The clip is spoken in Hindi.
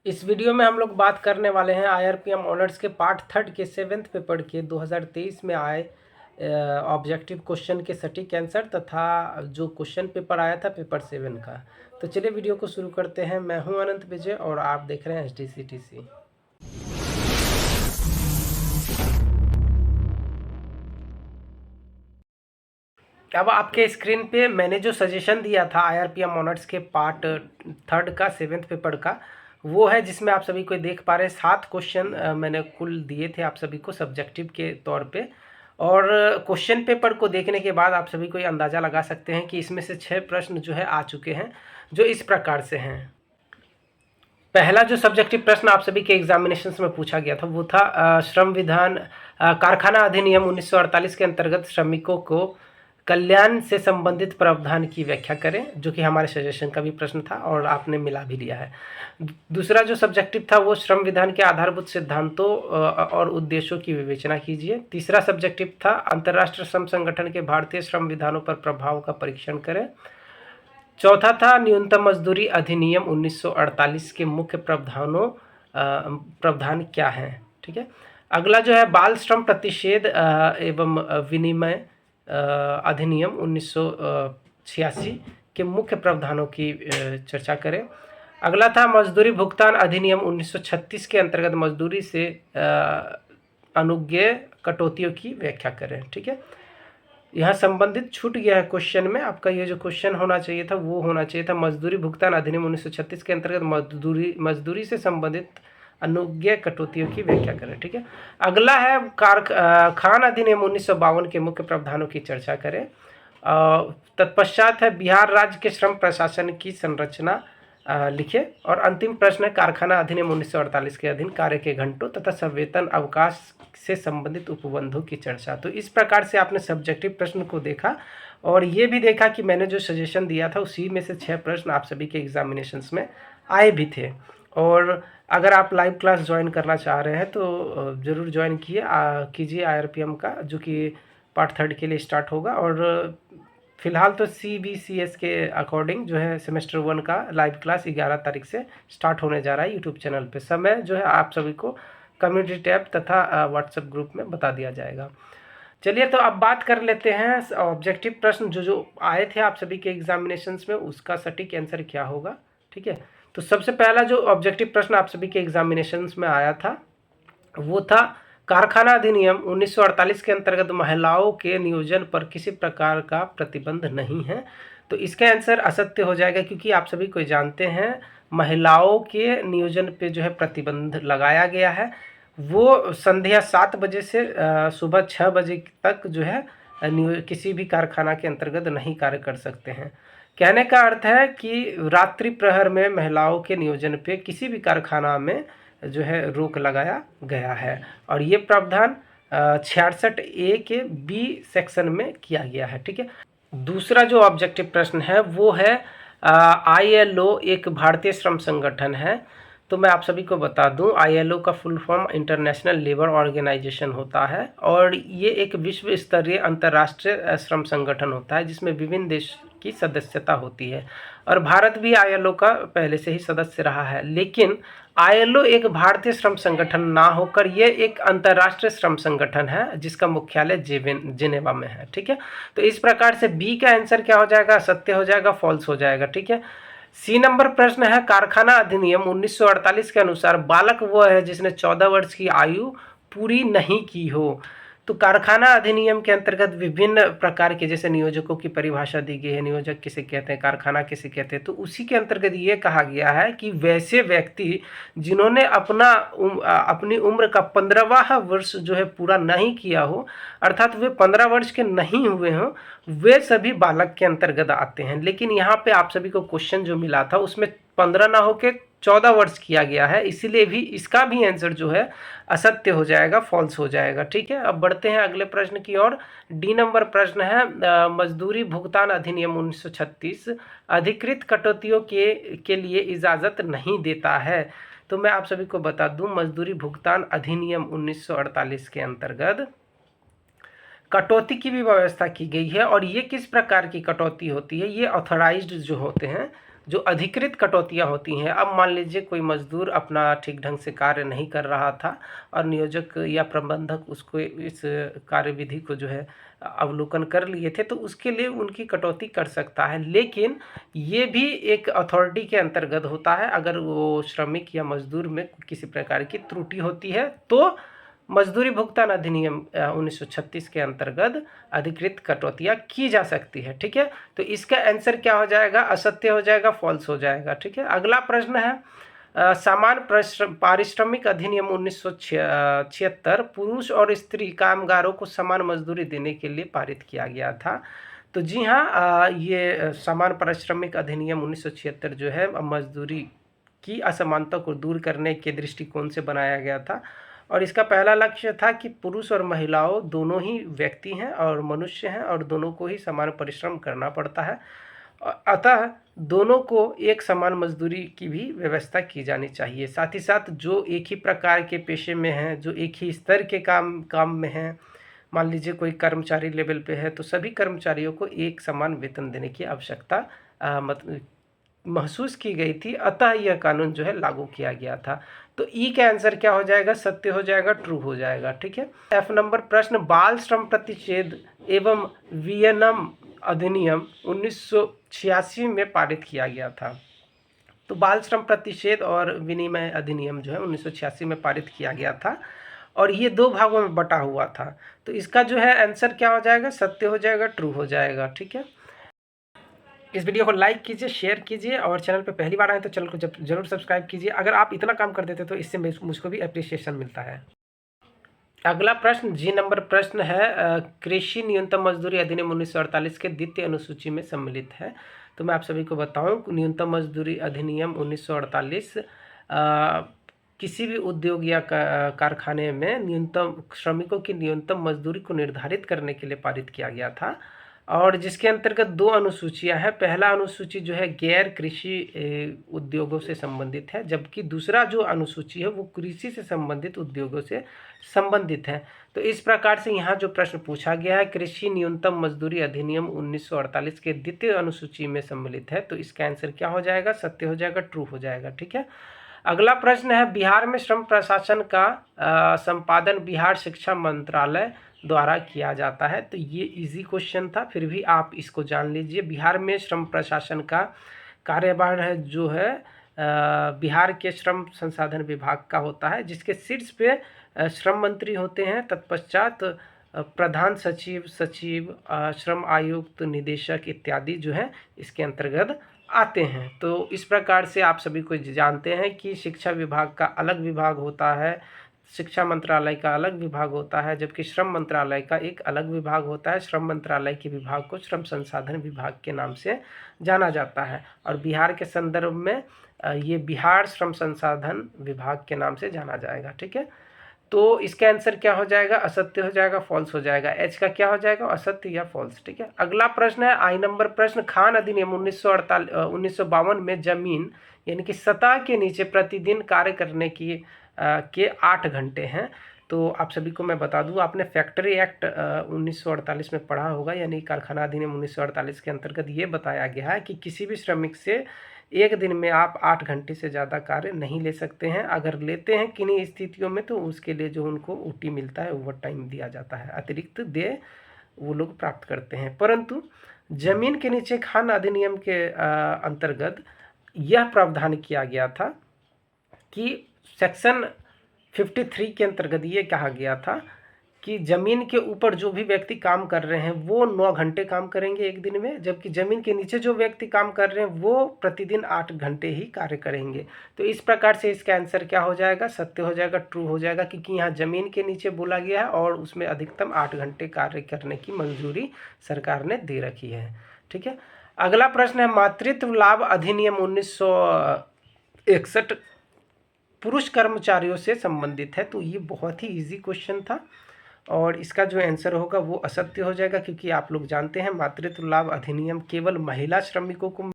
इस वीडियो में हम लोग बात करने वाले हैं IRPM ऑनर्स के पार्ट 3 के 7th पेपर के 2023 में आए ऑब्जेक्टिव क्वेश्चन के सटीक आंसर तथा जो क्वेश्चन पेपर आया था पेपर 7 का। तो चलिए वीडियो को शुरू करते हैं। मैं हूं अनंत विजय और आप देख रहे हैं HDCTC। अब आपके स्क्रीन पे मैंने जो सजेशन दिया था IRPM ऑनर्स के पार्ट 3 का 7th पेपर का, वो है जिसमें आप सभी को देख पा रहे हैं 7 क्वेश्चन मैंने कुल दिए थे आप सभी को सब्जेक्टिव के तौर पे। और क्वेश्चन पेपर को देखने के बाद आप सभी को ये अंदाज़ा लगा सकते हैं कि इसमें से 6 प्रश्न जो है आ चुके हैं, जो इस प्रकार से हैं। पहला जो सब्जेक्टिव प्रश्न आप सभी के एग्जामिनेशंस में पूछा गया था वो था श्रम विधान कारखाना अधिनियम 1948 के अंतर्गत श्रमिकों को कल्याण से संबंधित प्रावधान की व्याख्या करें, जो कि हमारे सजेशन का भी प्रश्न था और आपने मिला भी लिया है। दूसरा जो सब्जेक्टिव था वो श्रम विधान के आधारभूत सिद्धांतों और उद्देश्यों की विवेचना कीजिए। तीसरा सब्जेक्टिव था अंतर्राष्ट्रीय श्रम संगठन के भारतीय श्रम विधानों पर प्रभाव का परीक्षण करें। चौथा था न्यूनतम मजदूरी अधिनियम 1948 के मुख्य प्रावधान क्या हैं। ठीक है। अगला जो है बाल श्रम प्रतिषेध एवं विनिमय अधिनियम 1986 के मुख्य प्रावधानों की चर्चा करें। अगला था मजदूरी भुगतान अधिनियम 1936 के अंतर्गत मजदूरी से अनुज्ञेय कटौतियों की व्याख्या करें। ठीक है। यहाँ संबंधित छूट गया है क्वेश्चन में, आपका ये जो क्वेश्चन होना चाहिए था वो होना चाहिए था मजदूरी भुगतान अधिनियम 1936 के अंतर्गत मजदूरी से संबंधित अनुज्ञेय कटौतियों की व्याख्या करें। ठीक है। अगला है खान अधिनियम 1952 के मुख्य प्रावधानों की चर्चा करें। तत्पश्चात है बिहार राज्य के श्रम प्रशासन की संरचना लिखे। और अंतिम प्रश्न है कारखाना अधिनियम 1948 के अधीन कार्य के घंटों तथा सवेतन अवकाश से संबंधित उपबंधों की चर्चा। तो इस प्रकार से आपने सब्जेक्टिव प्रश्न को देखा और ये भी देखा कि मैंने जो सजेशन दिया था उसी में से 6 प्रश्न आप सभी के एग्जामिनेशंस में आए भी थे। और अगर आप लाइव क्लास ज्वाइन करना चाह रहे हैं तो ज़रूर ज्वाइन कीजिए IRPM का, जो कि पार्ट 3 के लिए स्टार्ट होगा। और फिलहाल तो CBCS के अकॉर्डिंग जो है सेमेस्टर 1 का लाइव क्लास 11 तारीख से स्टार्ट होने जा रहा है यूट्यूब चैनल पे। समय जो है आप सभी को कम्युनिटी टैब तथा व्हाट्सएप ग्रुप में बता दिया जाएगा। चलिए तो अब बात कर लेते हैं ऑब्जेक्टिव प्रश्न जो आए थे आप सभी के एग्जामिनेशंस में, उसका सटीक आंसर क्या होगा। ठीक है। तो सबसे पहला जो ऑब्जेक्टिव प्रश्न आप सभी के एग्जामिनेशंस में आया था वो था कारखाना अधिनियम 1948 के अंतर्गत महिलाओं के नियोजन पर किसी प्रकार का प्रतिबंध नहीं है। तो इसका आंसर असत्य हो जाएगा, क्योंकि आप सभी को जानते हैं महिलाओं के नियोजन पे जो है प्रतिबंध लगाया गया है। वो संध्या 7 बजे से सुबह 6 बजे तक जो है किसी भी कारखाना के अंतर्गत नहीं कार्य कर सकते हैं। कहने का अर्थ है कि रात्रि प्रहर में महिलाओं के नियोजन पे किसी भी कारखाना में जो है रोक लगाया गया है। और ये प्रावधान 66A के B सेक्शन में किया गया है। ठीक है। दूसरा जो ऑब्जेक्टिव प्रश्न है वो है ILO एक भारतीय श्रम संगठन है। तो मैं आप सभी को बता दूं ILO का full form international labour organisation होता है और ये एक विश्व स्तरीय अंतर्राष्ट्रीय श्रम संगठन होता है जिसमें विभिन्न देश की सदस्यता होती है। और भारत भी ILO का पहले से ही सदस्य रहा है। लेकिन ILO एक भारतीय श्रम संगठन ना होकर ये एक अंतर्राष्ट्रीय श्रम संगठन है जिसका मुख्यालय जिनेवा में है। ठीक है। तो इस प्रकार से B का आंसर क्या हो जाएगा, सत्य हो जाएगा, फॉल्स हो जाएगा। ठीक है। C नंबर प्रश्न है कारखाना अधिनियम 1948 के अनुसार बालक वह है जिसने 14 वर्ष की आयु पूरी नहीं की हो। तो कारखाना अधिनियम के अंतर्गत विभिन्न प्रकार के जैसे नियोजकों की परिभाषा दी गई है, नियोजक किसे कहते हैं, कारखाना किसे कहते हैं। तो उसी के अंतर्गत ये कहा गया है कि वैसे व्यक्ति जिन्होंने अपनी उम्र का 15वां वर्ष जो है पूरा नहीं किया हो, अर्थात वे 15 वर्ष के नहीं हुए हों, वे सभी बालक के अंतर्गत आते हैं। लेकिन यहाँ पे आप सभी को क्वेश्चन जो मिला था उसमें 15 ना होके 14 वर्ष किया गया है, इसीलिए भी इसका भी आंसर जो है असत्य हो जाएगा, फॉल्स हो जाएगा। ठीक है। अब बढ़ते हैं अगले प्रश्न की ओर। D नंबर प्रश्न है मजदूरी भुगतान अधिनियम 1936 अधिकृत कटौतियों के लिए इजाज़त नहीं देता है। तो मैं आप सभी को बता दूं मजदूरी भुगतान अधिनियम 1948 के अंतर्गत कटौती की भी व्यवस्था की गई है। और ये किस प्रकार की कटौती होती है, ये ऑथराइज्ड जो होते हैं जो अधिकृत कटौतियाँ होती हैं, अब मान लीजिए कोई मजदूर अपना ठीक ढंग से कार्य नहीं कर रहा था और नियोजक या प्रबंधक उसको इस कार्यविधि को जो है अवलोकन कर लिए थे, तो उसके लिए उनकी कटौती कर सकता है। लेकिन ये भी एक अथॉरिटी के अंतर्गत होता है। अगर वो श्रमिक या मजदूर में किसी प्रकार की त्रुटि होती है तो मजदूरी भुगतान अधिनियम 1936 के अंतर्गत अधिकृत कटौतियाँ की जा सकती है। ठीक है, तो इसका आंसर क्या हो जाएगा? असत्य हो जाएगा, फॉल्स हो जाएगा। ठीक है, अगला प्रश्न है सामान्य पारिश्रमिक अधिनियम 1976 पुरुष और स्त्री कामगारों को समान मजदूरी देने के लिए पारित किया गया था। तो जी हाँ, ये समान पारिश्रमिक अधिनियम 1976 जो है मजदूरी की असमानता को दूर करने के दृष्टिकोण से बनाया गया था और इसका पहला लक्ष्य था कि पुरुष और महिलाओं दोनों ही व्यक्ति हैं और मनुष्य हैं और दोनों को ही समान परिश्रम करना पड़ता है, अतः दोनों को एक समान मजदूरी की भी व्यवस्था की जानी चाहिए। साथ ही साथ जो एक ही प्रकार के पेशे में हैं, जो एक ही स्तर के काम में हैं, मान लीजिए कोई कर्मचारी लेवल पे है, तो सभी कर्मचारियों को एक समान वेतन देने की आवश्यकता महसूस की गई थी, अतः यह कानून जो है लागू किया गया था। तो ई का आंसर क्या हो जाएगा? सत्य हो जाएगा, ट्रू हो जाएगा। ठीक है, एफ नंबर प्रश्न, बाल श्रम प्रतिषेध एवं वियनम अधिनियम 1986 में पारित किया गया था। तो बाल श्रम प्रतिषेध और विनिमय अधिनियम जो है 1986 में पारित किया गया था और ये दो भागों में बटा हुआ था। तो इसका जो है आंसर क्या हो जाएगा? सत्य हो जाएगा, ट्रू हो जाएगा। ठीक है, इस वीडियो को लाइक कीजिए, शेयर कीजिए और चैनल पे पहली बार आए तो चैनल को जरूर सब्सक्राइब कीजिए। अगर आप इतना काम कर देते तो इससे मुझको भी अप्रिसिएशन मिलता है। अगला प्रश्न जी नंबर प्रश्न है कृषि न्यूनतम मजदूरी अधिनियम 1948 के द्वितीय अनुसूची में सम्मिलित है। तो मैं आप सभी को बताऊं, न्यूनतम मजदूरी अधिनियम 1948 किसी भी उद्योग या कारखाने में न्यूनतम श्रमिकों की न्यूनतम मजदूरी को निर्धारित करने के लिए पारित किया गया था और जिसके अंतर्गत दो अनुसूचियां हैं। पहला अनुसूची जो है गैर कृषि उद्योगों से संबंधित है, जबकि दूसरा जो अनुसूची है वो कृषि से संबंधित उद्योगों से संबंधित है। तो इस प्रकार से यहाँ जो प्रश्न पूछा गया है, कृषि न्यूनतम मजदूरी अधिनियम 1948 के द्वितीय अनुसूची में सम्मिलित है, तो इसका आंसर क्या हो जाएगा? सत्य हो जाएगा, ट्रू हो जाएगा। ठीक है, अगला प्रश्न है बिहार में श्रम प्रशासन का संपादन बिहार शिक्षा मंत्रालय द्वारा किया जाता है। तो ये इजी क्वेश्चन था, फिर भी आप इसको जान लीजिए। बिहार में श्रम प्रशासन का कार्यभार है जो है बिहार के श्रम संसाधन विभाग का होता है, जिसके शीर्ष पे श्रम मंत्री होते हैं, तत्पश्चात प्रधान सचिव, श्रम आयुक्त, निदेशक इत्यादि जो है इसके अंतर्गत आते हैं। तो इस प्रकार से आप सभी को जानते हैं कि शिक्षा विभाग का अलग विभाग होता है, शिक्षा मंत्रालय का अलग विभाग होता है, जबकि श्रम मंत्रालय का एक अलग विभाग होता है। श्रम मंत्रालय के विभाग को श्रम संसाधन विभाग के नाम से जाना जाता है और बिहार के संदर्भ में ये बिहार श्रम संसाधन विभाग के नाम से जाना जाएगा। ठीक है, तो इसका आंसर क्या हो जाएगा? असत्य हो जाएगा, फॉल्स हो जाएगा। एच का क्या हो जाएगा? असत्य या फॉल्स। ठीक है, अगला प्रश्न है आई नंबर प्रश्न, खान अधिनियम 1952 में जमीन यानी कि सतह के नीचे प्रतिदिन कार्य करने की के 8 घंटे हैं। तो आप सभी को मैं बता दूं, आपने फैक्ट्री एक्ट 1948 में पढ़ा होगा, यानी कारखाना अधिनियम 1948 के अंतर्गत ये बताया गया है कि किसी भी श्रमिक से एक दिन में आप 8 घंटे से ज़्यादा कार्य नहीं ले सकते हैं। अगर लेते हैं किन्हीं स्थितियों में तो उसके लिए जो उनको ओटी मिलता है, ओवर टाइम दिया जाता है, अतिरिक्त देय वो लोग प्राप्त करते हैं। परंतु जमीन के नीचे खान अधिनियम के अंतर्गत यह प्रावधान किया गया था कि सेक्शन 53 के अंतर्गत ये कहा गया था कि ज़मीन के ऊपर जो भी व्यक्ति काम कर रहे हैं वो 9 घंटे काम करेंगे एक दिन में, जबकि ज़मीन के नीचे जो व्यक्ति काम कर रहे हैं वो प्रतिदिन 8 घंटे ही कार्य करेंगे। तो इस प्रकार से इसका आंसर क्या हो जाएगा? सत्य हो जाएगा, ट्रू हो जाएगा, क्योंकि यहाँ ज़मीन के नीचे बोला गया है और उसमें अधिकतम 8 घंटे कार्य करने की मंजूरी सरकार ने दे रखी है। ठीक है, अगला प्रश्न है मातृत्व लाभ अधिनियम 1961 पुरुष कर्मचारियों से संबंधित है। तो ये बहुत ही इजी क्वेश्चन था और इसका जो आंसर होगा वो असत्य हो जाएगा, क्योंकि आप लोग जानते हैं मातृत्व लाभ अधिनियम केवल महिला श्रमिकों को